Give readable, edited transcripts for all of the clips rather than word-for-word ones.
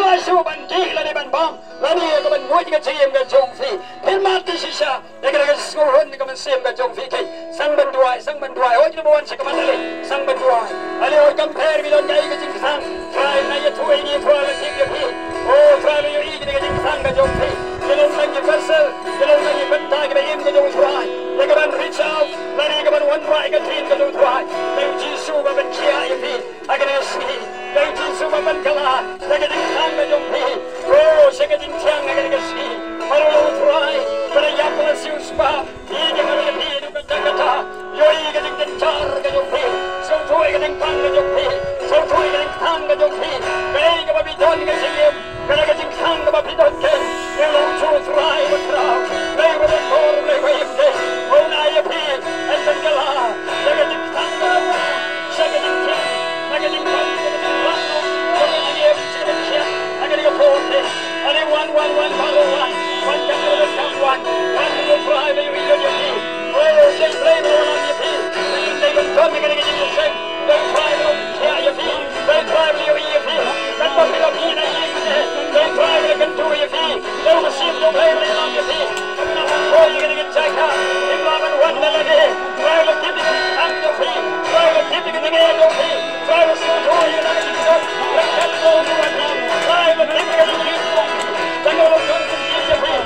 Masuk banti lah di banbang. Lani ke banbuat ke cium ke jongfi. Hilmat di sisa. Negara sekolah ke mesim ke jongfi. Sang banduai. Oh jadi bawan si kemana sang banduai. Ali oi compare bidon gay ke jingsan. Try na ye tuai ni tuai le tik ye. Oh try le ye ke jingsan ke jongfi. Jelon lagi pasal. Jelon lagi bentang ke im ke jongfi. Negara reach out. Lani ke ban one try ke tin ke jongfi. Leu jisu ke ban kia ye pi. Agar sini. Leu jisu ke ban kalah. Lagi jingsan ke jongfi. Oh saya ke jingsan agar sini. Malu try. Pada yang pelasiu spa. Ini jangan lebih duka kata. Yoi ke jingsan car ke jongfi. Sotoi ke jingsan ke jongfi. Sotoi ke jingsan ke jongfi. Kau ke babi don ke cium. Kau ke jingsan ke babi don ke. Kau lucu try berterau. Kau boleh kor boleh bayar ke. Oh naik pi. Enten kalah. Kau ke jingsan ke babi. Saya ke jingsan. Saya ke jingsan ke babi. Kau ke jingsan. Agar ke pole. Ada one follow one. One can do the sound one. One to try the video you see. Oh, they play the one on your feet. They can turn the getting in the same. They try to tear your feet. They try to your feet. That's what they are being. They try to get to your feet. They will see you play on your feet. Oh, you're going to get checked out. If I'm in one melody, try to keep it on your feet. Try to keep it in the air your feet. Try to show you that it's up. Let that go to one hand. Try to keep it in your feet. They go to come to see your feet.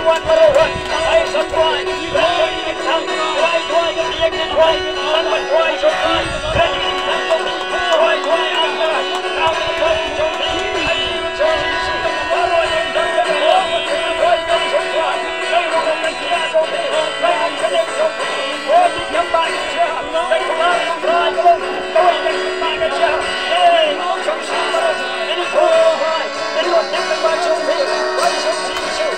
One, I supply. Let's go to the camp. Try to be a good try. Someone tries to try. Then you can come to me. Try after. Now the first to me. I see you changing soon. Follow him down the road. Try to try. They will come and clear to me. They will connect to me. Oh, you come back and jump. They come out and try to go. Go and come back and jump. Hey, some shooters. Any poor right. They will get the match on me. Why should teach you?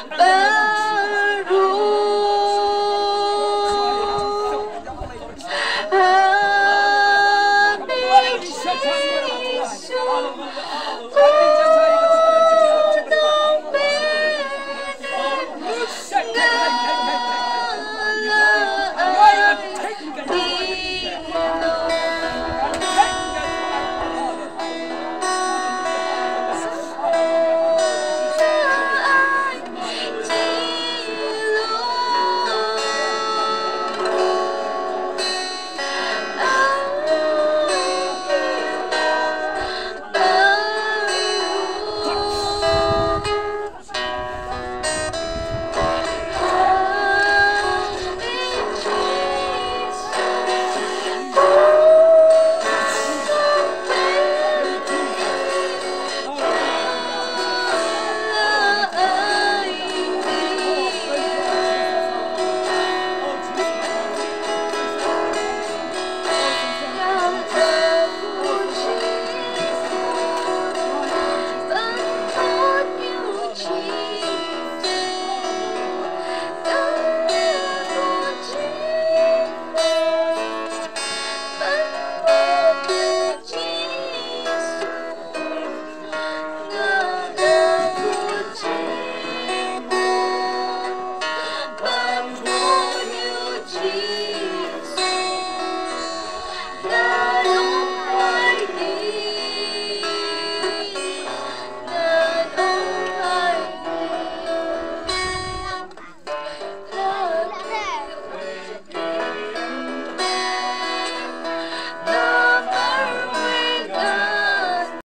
Ba